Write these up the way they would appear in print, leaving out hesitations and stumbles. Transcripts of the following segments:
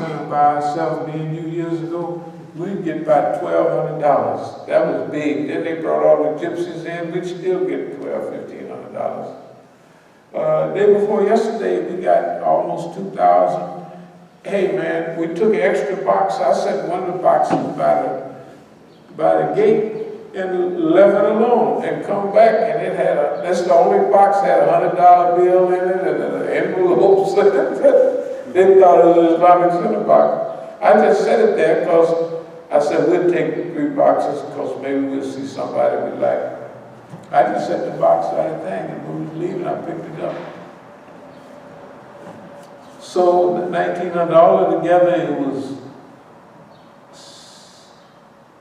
singing by ourselves, me and you, years ago, we'd get about $1,200. That was big. Then they brought all the gypsies in, we'd still get $1,500. Day before yesterday, we got almost 2,000. Hey man, we took an extra box. I set one of the boxes by the gate and left it alone and come back, and it had that's the only box that had a $100 bill in it and an envelope. They thought it was an Islamic center box. I just set it there because I said we'd take 3 boxes because maybe we'll see somebody we like. I just set the box out of thing, and when we was leaving, I picked it up. So the 1,900 all together, it was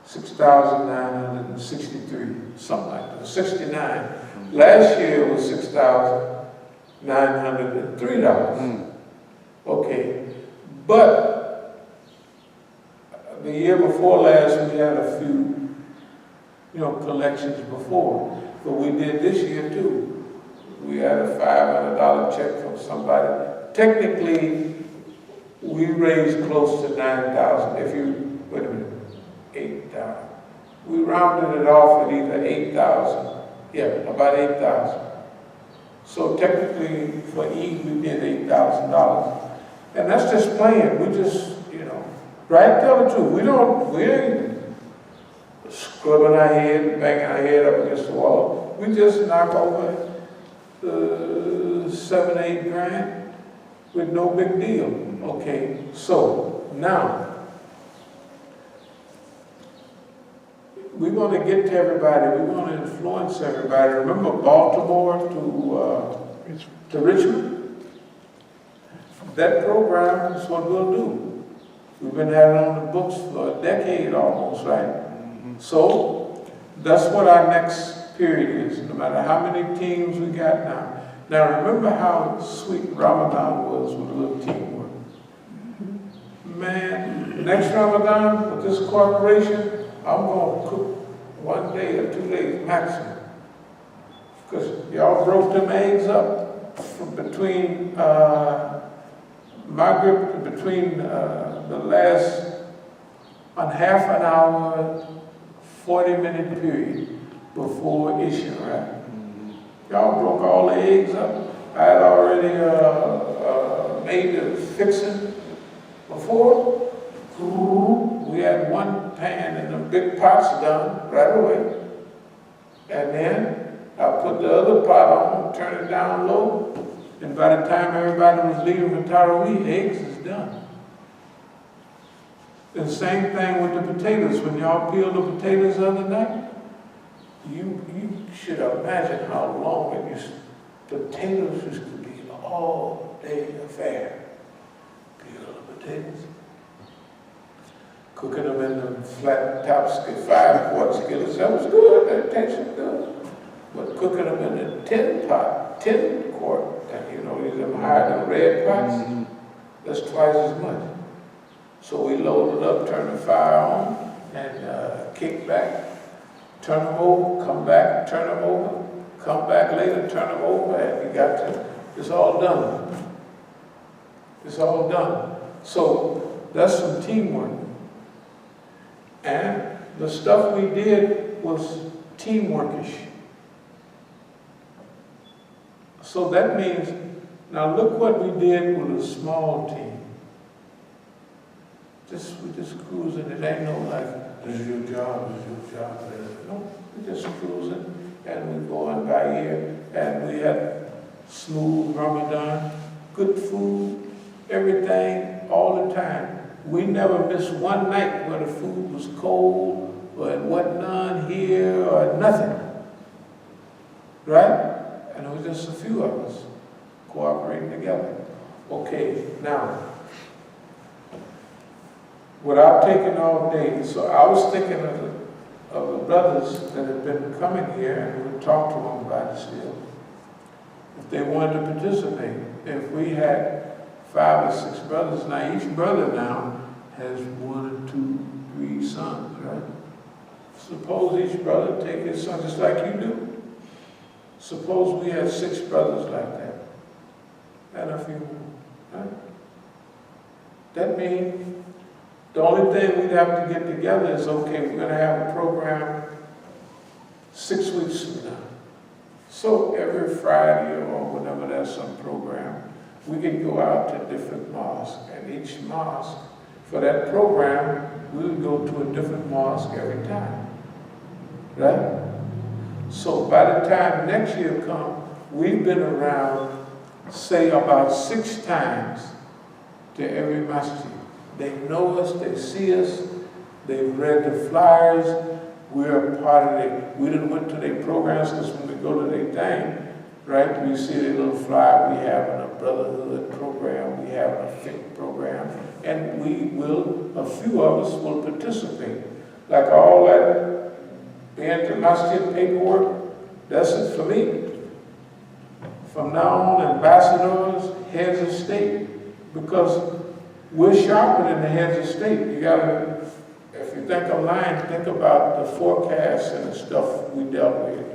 6,963, something like that, 69. Last year it was $6,903. Okay, but the year before last we had a few, collections before, but we did this year too. We had a $500 check from somebody. Technically, we raised close to 9,000. If you, wait a minute, 8,000. We rounded it off at either 8,000. Yeah, about 8,000. So technically, for Eid, we did $8,000. And that's just playing. We just, right? Tell the truth. We ain't scrubbing our head, banging our head up against the wall. We just knock over 7, 8 grand with no big deal. Okay, so now, we want to get to everybody. We want to influence everybody. Remember Baltimore to Richmond? That program is what we'll do. We've been having it on the books for a decade almost, right? So that's what our next period is, no matter how many teams we got now. Now remember how sweet Ramadan was with a little teamwork. Man, next Ramadan with this corporation, I'm going to cook 1 day or 2 days maximum. Because y'all broke them eggs up from between Maghrib, between the last on half an hour, 40-minute period before Isha, right? Y'all broke all the eggs up. I had already made the fixing before. We had one pan and the big pots done right away. And then I put the other pot on, turn it down low, and by the time everybody was leaving for Taraweeh, eggs is done. The same thing with the potatoes. When y'all peeled the potatoes the other night, you should imagine how long it used. Potatoes used to be an all-day affair. Peel the potatoes, cooking them in the flat top 5-quart skillets. That was good. That tasted good. But cooking them in a 10-quart, these them high, them red pots, that's twice as much. So we load it up, turn the fire on, and kick back, turn them over, come back, turn them over, come back later, turn them over, and you got to, it's all done. It's all done. So that's some teamwork. And the stuff we did was teamworkish. So that means, now look what we did with a small team. We just cruising. It ain't no like, this is your job, this is your job. No, we just cruising, and we going by here, and we had smooth Ramadan, good food, everything, all the time. We never missed one night where the food was cold, or it wasn't none here, or nothing. Right? And it was just a few of us cooperating together. Okay, now, without taking all day, so I was thinking of the brothers that have been coming here, and we would talk to them about this deal. If they wanted to participate, if we had 5 or 6 brothers, now each brother now has 1 or 2, 3 sons, right? Suppose each brother take his son just like you do. Suppose we had 6 brothers like that, and a few more, right? That means the only thing we'd have to get together is, okay, we're going to have a program 6 weeks from now. So every Friday or whenever there's some program, we can go out to different mosques. And each mosque, for that program, we would go to a different mosque every time. Right? So by the time next year comes, we've been around, say, about 6 times to every masjid. They know us, they see us, they've read the flyers, we're a part of it. We didn't went to their programs because when we go to their thing, right, we see their little flyer, we have a Brotherhood program, we have a al-Faqih program, and a few of us will participate. Like all that being to Masjid paperwork, that's it for me. From now on, ambassadors, heads of state, because we're sharper than the heads of state. You gotta, if you think of lying, think about the forecasts and the stuff we dealt with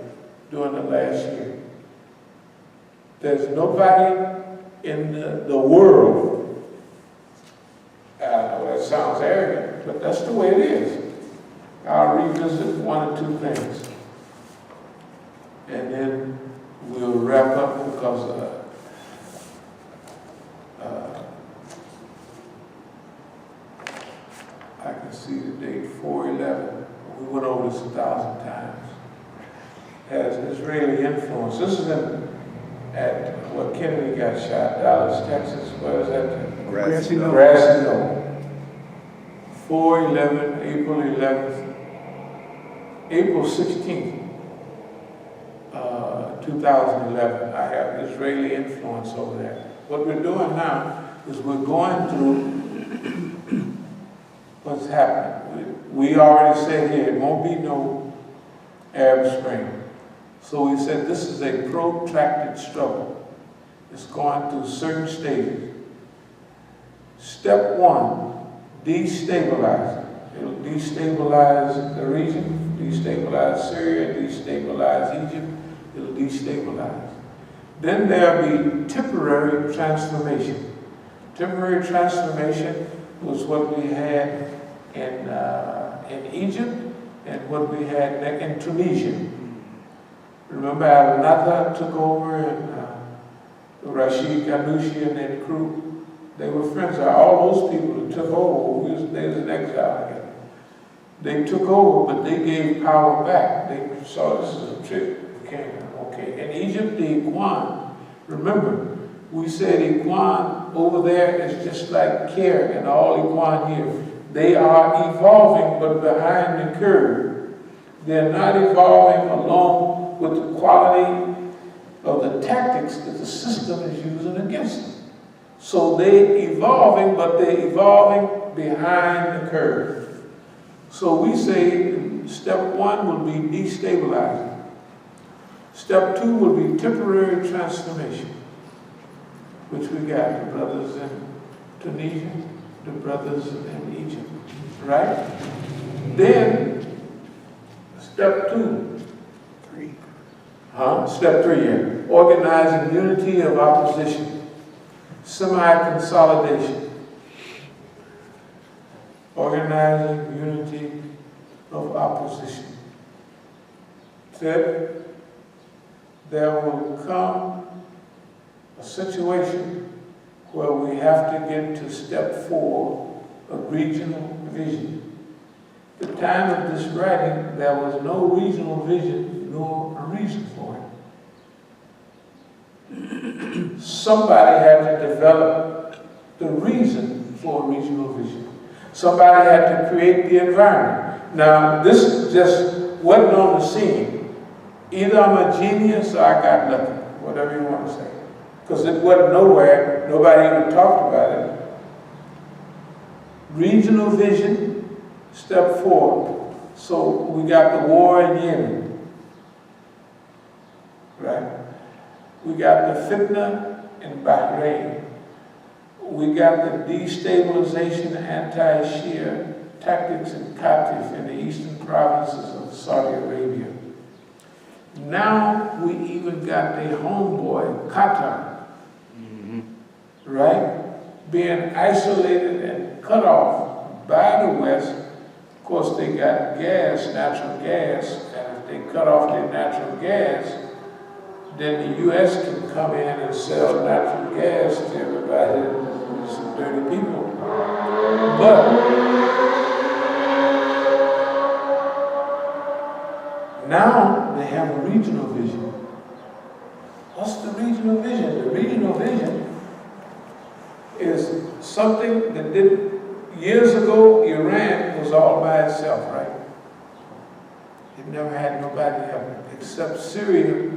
during the last year. There's nobody in the world, I know that sounds arrogant, but that's the way it is. I'll revisit 1 or 2 things. And then we'll wrap up because I can see the date 4/11. We went over this 1,000 times. Has Israeli influence. This is at where Kennedy got shot, Dallas, Texas. Where is that? Grassy Knoll. Grassy Knoll. 4/11, April 11th, April 16th, 2011. I have Israeli influence over there. What we're doing now is we're going through what's happening. We already said here, it won't be no Arab Spring. So we said this is a protracted struggle. It's going through certain stages. Step 1, destabilize it. It'll destabilize the region, destabilize Syria, destabilize Egypt, it'll destabilize. Then there'll be temporary transformation. Temporary transformation was what we had in Egypt and what we had in Tunisia. Remember Al-Nata took over and Rashid Ghanouchi and that crew, they were friends. All those people that took over, they was in exile again. They took over, but they gave power back. They saw this as a trick. Okay. In Egypt, the Ikhwan, remember, we said Ikhwan over there is just like Caire and all Ikhwan here. They are evolving, but behind the curve. They're not evolving along with the quality of the tactics that the system is using against them. So they're evolving, but they're evolving behind the curve. So we say step 1 will be destabilizing. Step 2 will be temporary transformation, which we got the brothers in Tunisia, the brothers in Egypt, right? Then step 2. Step 3, yeah. Organizing unity of opposition. Semi-consolidation. Organizing unity of opposition. Third, there will come a situation where we have to get to step 4 of regional vision. At the time of this writing, there was no regional vision, nor a reason for it. Somebody had to develop the reason for a regional vision. Somebody had to create the environment. Now, this just wasn't on the scene. Either I'm a genius or I got nothing, whatever you want to say. Because it wasn't nowhere, nobody even talked about it. Regional vision, step 4. So we got the war in Yemen, right? We got the fitna in Bahrain. We got the destabilization, anti-Shia tactics in Qatif in the eastern provinces of Saudi Arabia. Now we even got the homeboy, Qatar, right? Being isolated and cut off by the West. Of course, they got gas, natural gas, and if they cut off their natural gas, then the U.S. can come in and sell natural gas to everybody. Some dirty people. But now they have a regional vision. What's the regional vision? The regional vision is something that did years ago. Iran was all by itself, right? It never had nobody else except Syria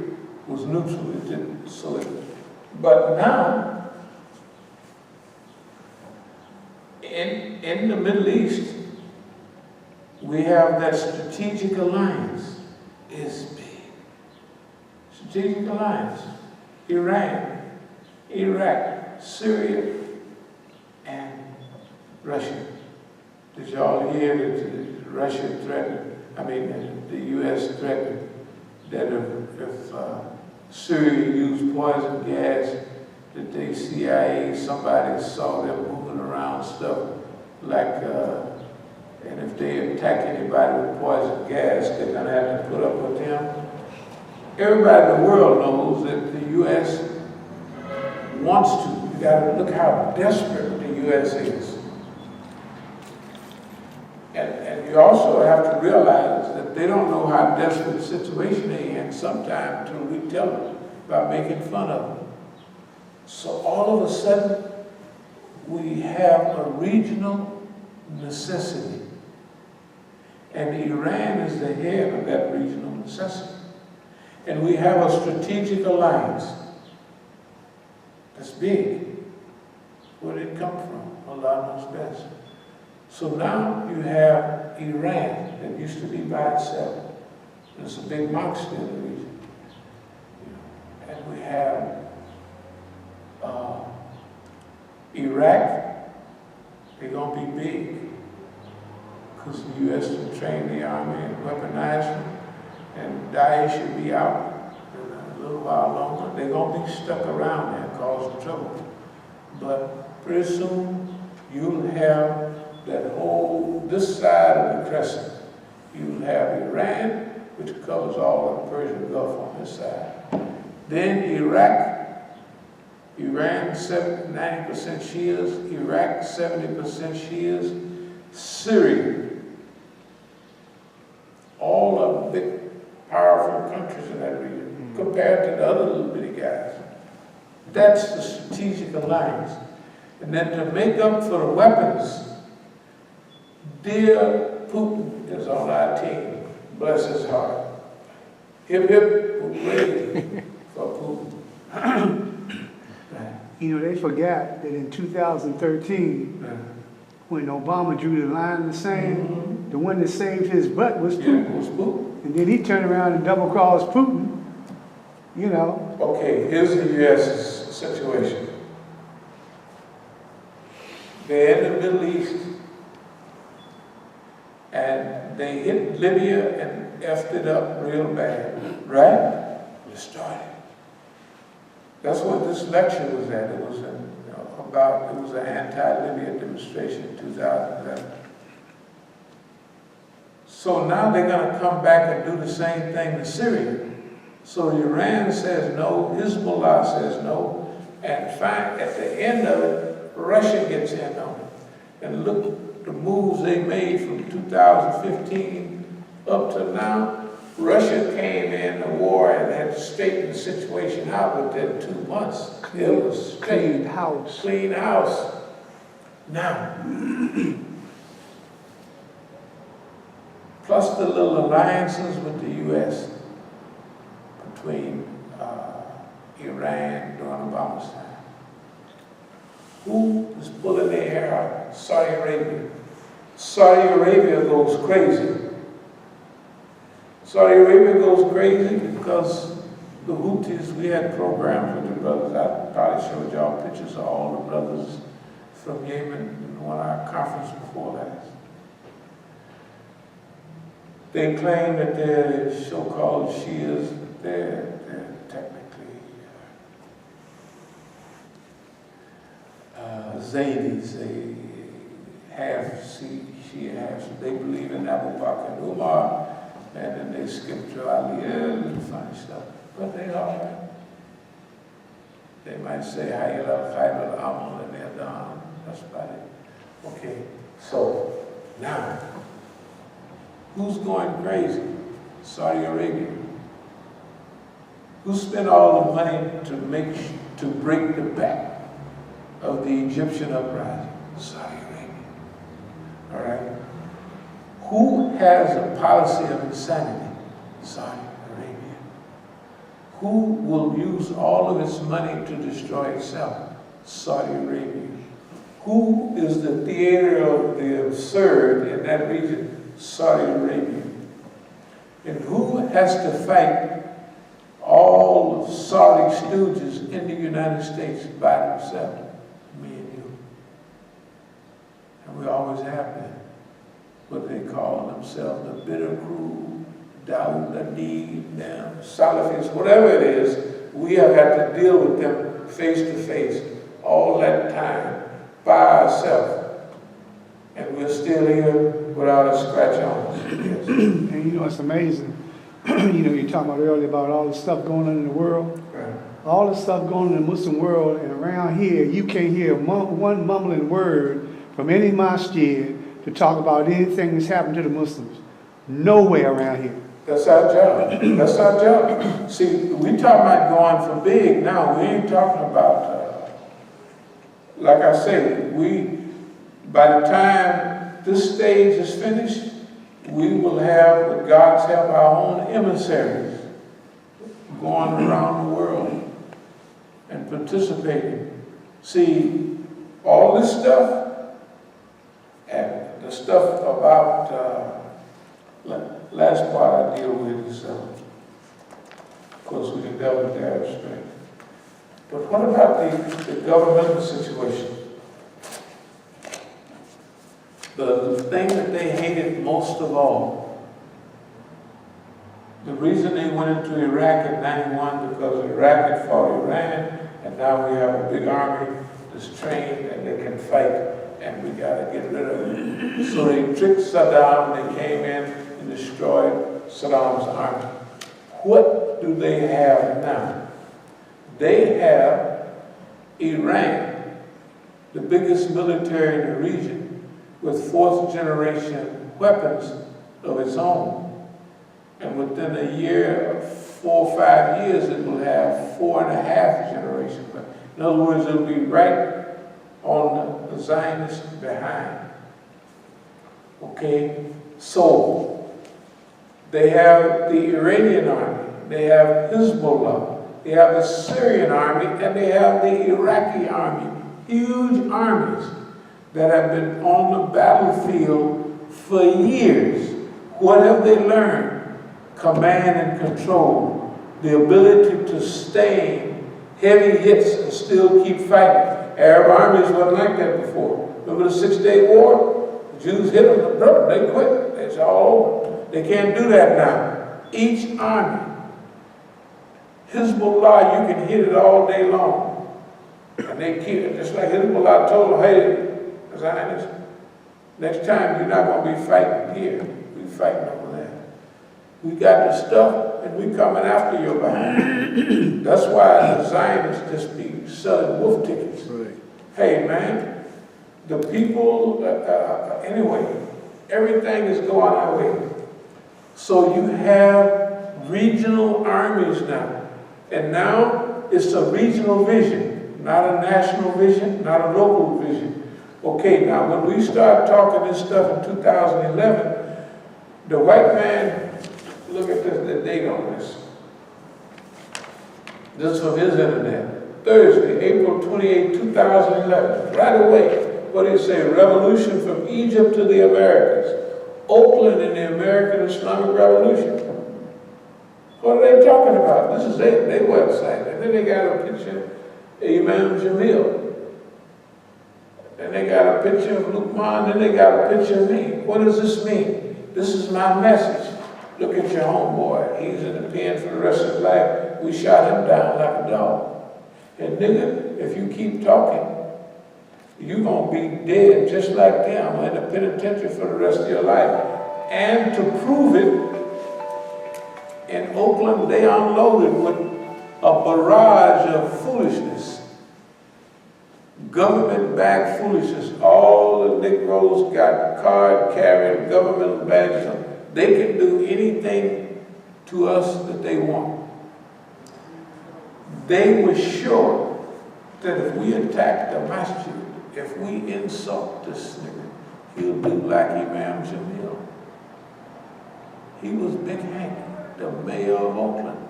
was neutral. It didn't. But now, in the Middle East, we have that strategic alliance. Is big. Strategic alliance. Iran, Iraq, Syria, and Russia. Did y'all hear that Russia threatened, the U.S. threatened that if Syria used poison gas, that the CIA, somebody saw them moving around stuff like, and if they attack anybody with poison gas, they're gonna have to put up with them. Everybody in the world knows that the U.S. wants to. You gotta look how desperate the U.S. is. And you also have to realize that they don't know how desperate the situation they're in sometimes until we tell them by making fun of them. So all of a sudden, we have a regional necessity. And Iran is the head of that regional necessity. And we have a strategic alliance that's big. Where did it come from? Allah knows best. So now you have Iran that used to be by itself. There's a big monster in the region. And we have Iraq. They're going to be big because the U.S. will train the army and weaponize them, and Daesh should be out in a little while longer. They're going to be stuck around there causing trouble. But pretty soon you'll have that whole, this side of the crescent. You'll have Iran, which covers all of the Persian Gulf on this side. Then Iraq, Iran 90% Shias, Iraq 70% Shias, Syria, all of the big, powerful countries in that region, compared to the other little bitty guys. That's the strategic alliance. And then to make up for the weapons, dear Putin is on our team, bless his heart. Hip hip, hooray for Putin. You know, they forgot that in 2013, when Obama drew the line in the sand, the one that saved his butt was Putin. And then he turned around and double-crossed Putin, you know. Okay, here's the U.S. situation. They're in the Middle East, and they hit Libya and effed it up real bad, right? Destroyed it. That's what this lecture was at. It was it was an anti-Libya demonstration in 2011. So now they're going to come back and do the same thing to Syria. So Iran says no, Hezbollah says no, and fine, at the end of it, Russia gets in on it. And look the moves they made from 2015 up to now. Russia came in the war and had straightened the situation out within 2 months. It was Clean house. Clean house. Now, plus the little alliances with the U.S. between Iran during Obama's time. Who is pulling their hair out? Saudi Arabia. Saudi Arabia goes crazy. Saudi Arabia goes crazy because the Houthis, we had programs with the brothers. I probably showed y'all pictures of all the brothers from Yemen in one of our conferences before last. They claim that they're so-called Shias, but they're technically Zaydis. half Shia, half. They believe in Abu Bakr and Umar, and then they skip to Ali. Yeah, funny stuff. But they all right. They might say Hayy al-Khayr al-Amal and they're done. That's about it. Okay, so now, who's going crazy? Saudi Arabia. Who spent all the money to break the back of the Egyptian uprising? Saudi Arabia. All right. Who has a policy of insanity? Saudi Arabia. Who will use all of its money to destroy itself? Saudi Arabia. Who is the theater of the absurd in that region? Saudi Arabia. And who has to fight all of Saudi stooges in the United States by themselves? Me and you. And we always have been. What they call themselves, the bitter crew, Dawood, Nadeem, them, Salafis, whatever it is, we have had to deal with them face to face all that time by ourselves. And we're still here without a scratch on us. Yes. And you know, it's amazing. You're talking about earlier about all the stuff going on in the world. Right. All the stuff going on in the Muslim world, and around here, you can't hear one mumbling word from any masjid to talk about anything that's happened to the Muslims. Nowhere around here. That's our job. That's our job. See, we talking about going for big now. We ain't talking about, like I say, by the time this stage is finished, we will have, with God's help, our own emissaries going around the world and participating. See, all this stuff, and the stuff about, last part I deal with is, of course, we can delve into abstract. But what about the governmental situation? The thing that they hated most of all, the reason they went into Iraq in 91, because Iraq had fought Iran, and now we have a big army that's trained and they can fight, and we got to get rid of it. So they tricked Saddam, they came in and destroyed Saddam's army. What do they have now? They have Iran, the biggest military in the region, with fourth generation weapons of its own. And within a year, 4 or 5 years, it will have 4.5 generation weapons. In other words, it'll be right on the Zionists behind. Okay? So, they have the Iranian army, they have Hezbollah, they have the Syrian army, and they have the Iraqi army. Huge armies that have been on the battlefield for years. What have they learned? Command and control. The ability to sustain heavy hits and still keep fighting. Arab armies wasn't like that before. Remember the 6-Day War? The Jews hit them, they quit. It's all over. They can't do that now. Each army, Hezbollah, you can hit it all day long. And they keep it. Just like Hezbollah told them, hey, Zionists, next time you're not going to be fighting here. We're fighting over there. We got the stuff and we coming after your behind. That's why the Zionists just be selling wolf tickets. Right. Hey man, the people, anyway, everything is going our way. So you have regional armies now. And now it's a regional vision, not a national vision, not a local vision. Okay, now when we start talking this stuff in 2011, the white man, look at this, the date on this. This is from his internet. Thursday, April 28, 2011. Right away, what do you say? Revolution from Egypt to the Americas. Oakland and the American Islamic Revolution. What are they talking about? This is their website. And then they got a picture of Imam Jamil. And they got a picture of Luqman, then they got a picture of me. What does this mean? This is my message. Look at your homeboy. He's in the pen for the rest of his life. We shot him down like a dog. And nigga, if you keep talking, you're going to be dead just like them in the penitentiary for the rest of your life. And to prove it, in Oakland, they unloaded with a barrage of foolishness. Government-backed foolishness. All the Negroes got card-carrying governmental badges on. They can do anything to us that they want. They were sure that if we attack the Masjid, if we insult this nigga, he'll do like Imam Jamil. He was Big Hank, the mayor of Oakland.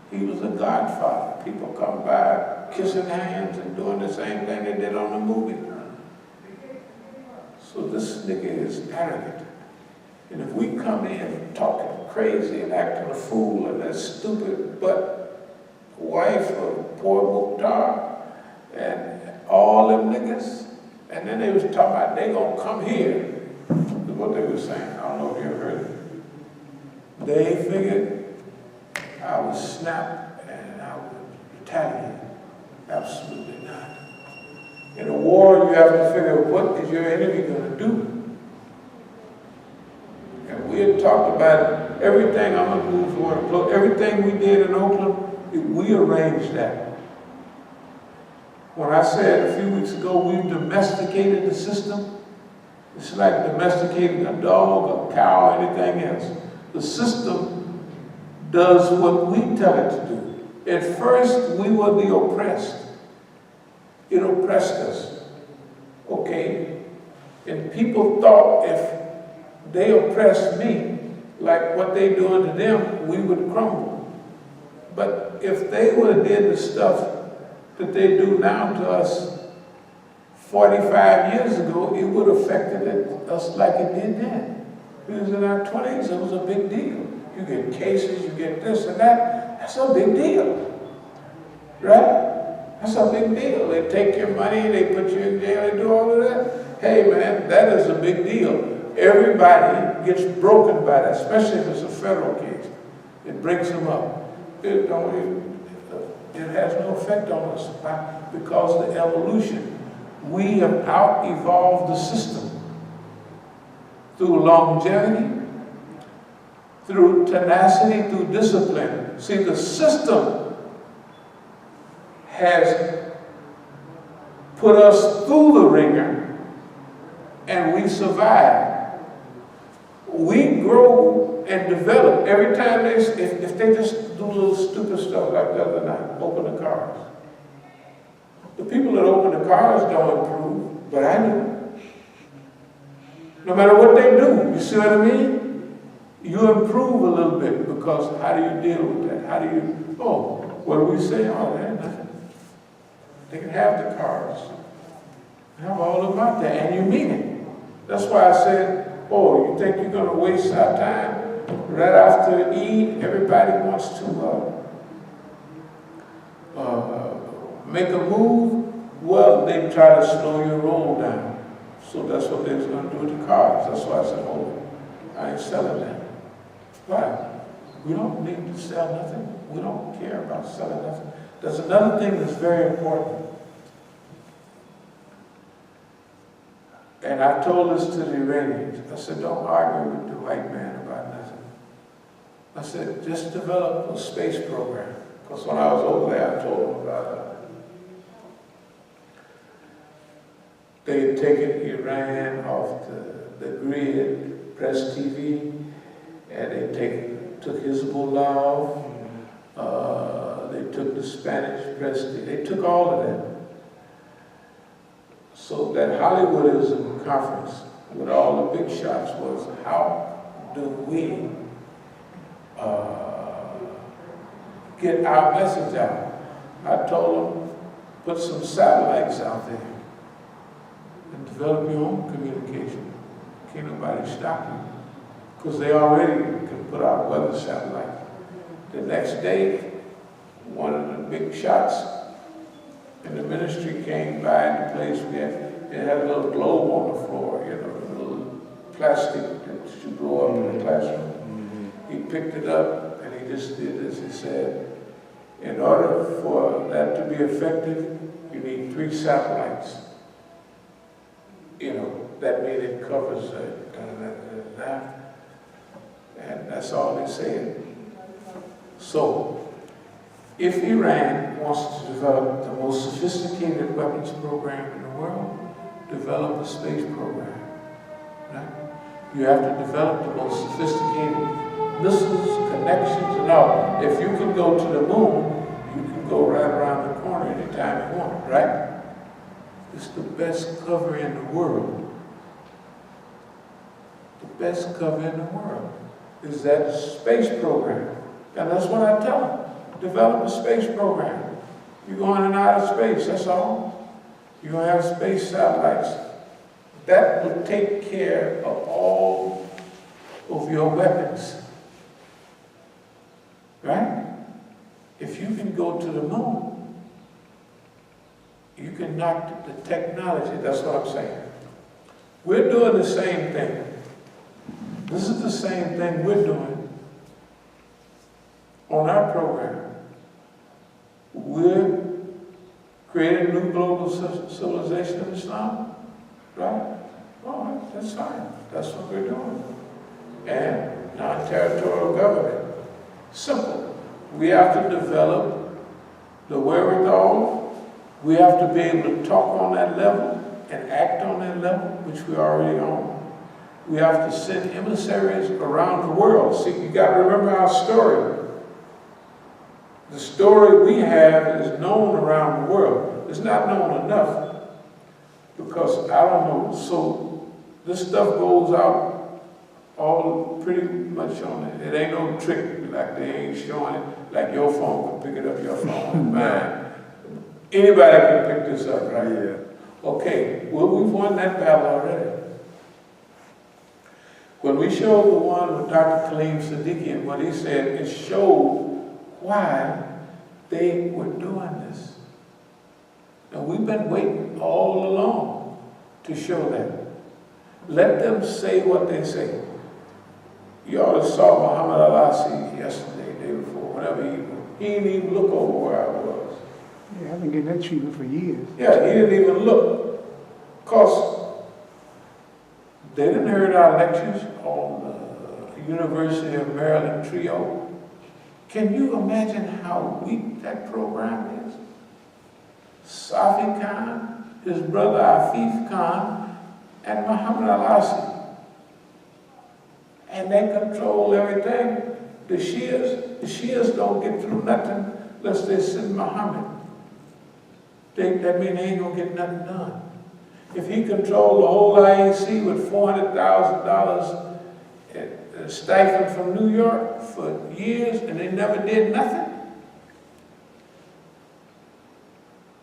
He was a godfather. People come by kissing hands and doing the same thing they did on the movie. So this nigga is arrogant. And if we come in talking crazy and acting a fool and that stupid butt wife of poor Mukhtar and all them niggas, and then they was talking about they gonna come here, is what they were saying. I don't know if you ever heard it. They figured I would snap and I would retaliate. Absolutely not. In a war, you have to figure what is your enemy gonna do. And we had talked about everything. I'm gonna move forward. Everything we did in Oakland, we arranged that. When I said a few weeks ago we've domesticated the system, it's like domesticating a dog, a cow, anything else. The system does what we tell it to do. At first, we were the oppressed. It oppressed us. Okay? And people thought if they oppressed me, like what they doing to them, we would crumble. But if they would have did the stuff that they do now to us 45 years ago, it would have affected us like it did then. Because in our 20s, it was a big deal. You get cases, you get this and that. That's a big deal. Right? That's a big deal. They take your money, they put you in jail, they do all of that. Hey man, that is a big deal. Everybody gets broken by that, especially if it's a federal case. It breaks them up. It has no effect on us. Why? Because of the evolution. We have out-evolved the system through longevity, through tenacity, through discipline. See, the system has put us through the ringer and we survive. We grow and develop every time if they just do little stupid stuff like the other night, open the cars. The people that open the cars don't improve, but I do. No matter what they do, you see what I mean? You improve a little bit because how do you deal with that? How do you, what do we say? Oh, man, nothing. They can have the cars. Have all of them out there, and you mean it. That's why I said, you think you're going to waste our time? Right after Eid, everybody wants to make a move. Well, they try to slow your roll down. So that's what they was going to do with the cars. That's why I said, I ain't selling that. Why? We don't need to sell nothing. We don't care about selling nothing. There's another thing that's very important. And I told this to the Iranians. I said, don't argue with the white man about nothing. I said, just develop a space program. Because when I was over there, I told them about it. They had taken Iran off the grid, press TV, and they took Hezbollah off. They took the Spanish press TV. They took all of that. So that Hollywoodism conference with all the big shots was, how do we get our message out? I told them, put some satellites out there and develop your own communication. Can't nobody stop you. Because they already can put out weather satellites. The next day, one of the big shots in the ministry came by in the place it had a little globe on the floor, a little plastic that you blow up in the classroom. He picked it up and he just did this. He said, in order for that to be effective, you need 3 satellites. that means it covers that. And that's all they say. So, if Iran wants to develop the most sophisticated weapons program in the world, develop a space program, right? You have to develop the most sophisticated missiles, connections, and all. If you can go to the moon, you can go right around the corner anytime you want, right? It's the best cover in the world. The best cover in the world is that space program. And that's what I tell them. Develop a space program. You're going in outer space, that's all. You're going to have space satellites. That will take care of all of your weapons. Right? If you can go to the moon, you can knock the technology. That's what I'm saying. We're doing the same thing. This is the same thing we're doing on our program. We're creating a new global civilization of Islam, right? Oh, that's fine. That's what we're doing. And non-territorial government. Simple. We have to develop the wherewithal. We have to be able to talk on that level and act on that level, which we're already on. We have to send emissaries around the world. See, you got to remember our story. The story we have is known around the world. It's not known enough because, I don't know, so this stuff goes out all pretty much on it. It ain't no trick, like they ain't showing it, like your phone can pick it up, your phone and mine. Anybody can pick this up, right? Yeah. Okay, well, we've won that battle already. When we showed the one with Dr. Kaleem Siddiqui and what he said, it showed why they were doing this. Now, we've been waiting all along to show that. Let them say what they say. You ought to saw Muhammad al-Asi yesterday, day before, whenever he didn't even look over where I was. Yeah, I've been getting that treatment for years. Yeah, he didn't even look. Because they didn't heard our lectures on the University of Maryland trio. Can you imagine how weak that program is? Safi Khan, his brother Afif Khan, and Muhammad al-Asi. And they control everything. The Shias don't get through nothing unless they send Muhammad. That means they ain't gonna get nothing done. If he controlled the whole IAC with $400,000 stipend from New York for years and they never did nothing,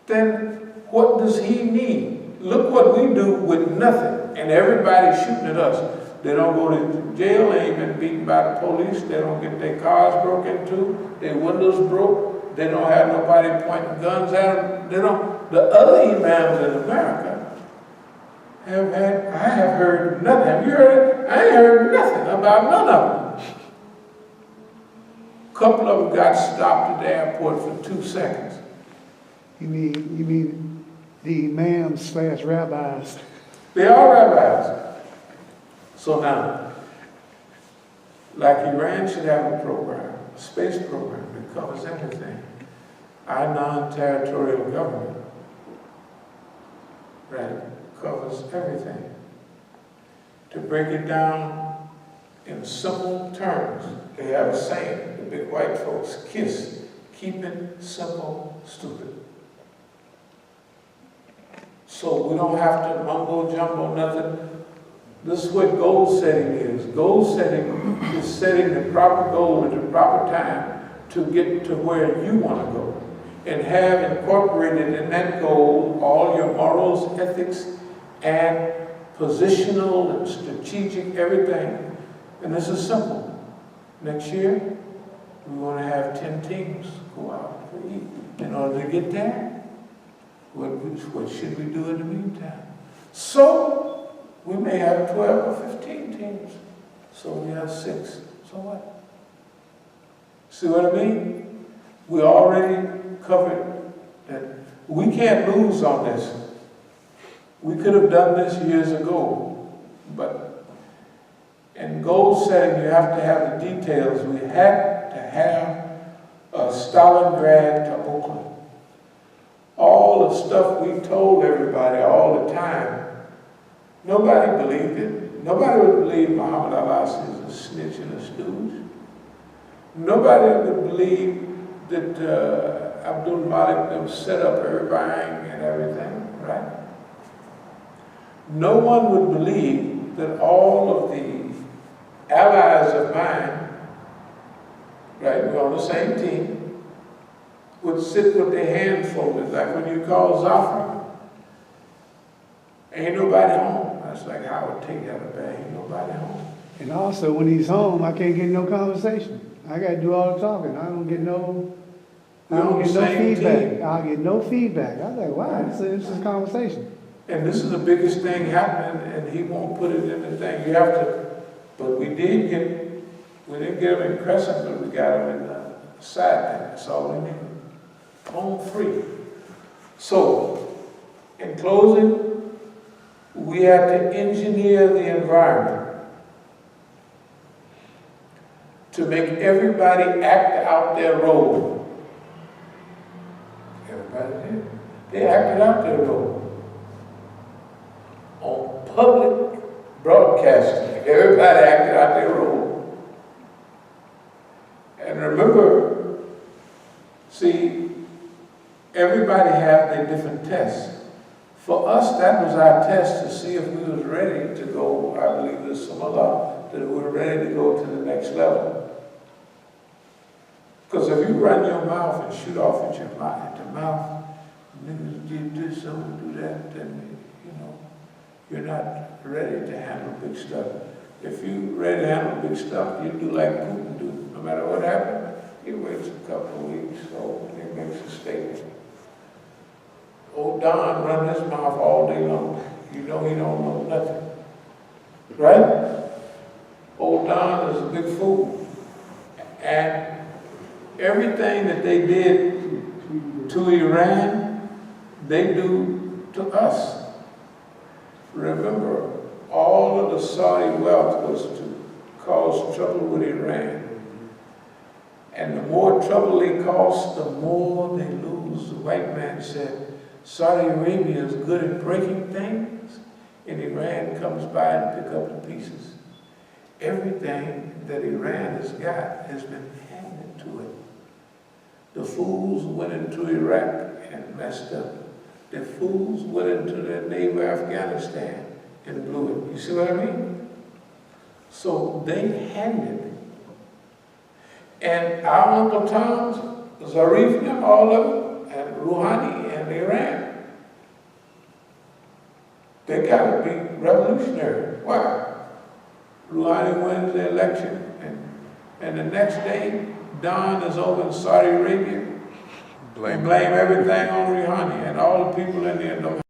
then what does he need? Look what we do with nothing and everybody's shooting at us. They don't go to jail, they ain't been beaten by the police, they don't get their cars broken into, their windows broke, they don't have nobody pointing guns at them. The other imams in America I have heard nothing. Have you heard it? I ain't heard nothing about none of them. A couple of them got stopped at the airport for 2 seconds. You mean the imams / rabbis? They are rabbis. So now, like Iran should have a program, a space program that covers everything. Our non-territorial government, right, covers everything. To break it down in simple terms, they have a saying, the big white folks, KISS, keep it simple, stupid. So we don't have to mumbo jumbo nothing. This is what goal setting is. Goal setting is setting the proper goal at the proper time to get to where you want to go. And have incorporated in that goal all your morals, ethics, and positional and strategic everything. And this is simple. Next year, we want to have 10 teams go out to eat. In order to get there, what should we do in the meantime? So, we may have 12 or 15 teams. So we have 6. So what? See what I mean? We already covered that. We can't lose on this. We could have done this years ago, but in goal setting, you have to have the details. We had to have a Stalingrad to Oakland. All the stuff we told everybody all the time, nobody believed it. Nobody would believe Muhammad al-Assi is a snitch and a stooge. Nobody would believe that Abdul-Malik set up everything and everything, right? No one would believe that all of the allies of mine, right, we're on the same team, would sit with their hands folded, like when you call Zafra. Ain't nobody home. That's like Howard Tate had a bag, ain't nobody home. And also, when he's home, I can't get no conversation. I got to do all the talking. I don't get no feedback. I get no feedback. I was like, wow, this is a conversation. And this is the biggest thing happening, and he won't put it in the thing. You have to, but we didn't get him in Crescent, but we got him in the side thing. That's all we need. Home free. So, in closing, we have to engineer the environment to make everybody act out their role. Everybody did. They acted out their role. On public broadcasting, everybody acted out their role. And remember, see, everybody have their different tests. For us, that was our test to see if we was ready to go, I believe there's some Allah, that we were ready to go to the next level. Because if you run your mouth and shoot off at your mouth, niggas did this, so do that, then, you know, you're not ready to handle big stuff. If you're ready to handle big stuff, you do like Putin do. No matter what happens, he waits a couple of weeks, so he makes a statement. Old Don run his mouth all day long. You know he don't know nothing. Right? Old Don is a big fool. And everything that they did to Iran, they do to us. Remember, all of the Saudi wealth was to cause trouble with Iran. And the more trouble they cause, the more they lose. The white man said, Saudi Arabia is good at breaking things, and Iran comes by and pick up the pieces. Everything that Iran has got has been handed to it. The fools went into Iraq and messed up. The fools went into their neighbor Afghanistan and blew it. You see what I mean? So they handed it. And our Uncle Tom's, Zarif, and all of them, and Rouhani and Iran, they got to be revolutionary. Why? Rouhani wins the election, and the next day, Don is over in Saudi Arabia, blame everything on Rouhani, and all the people in there don't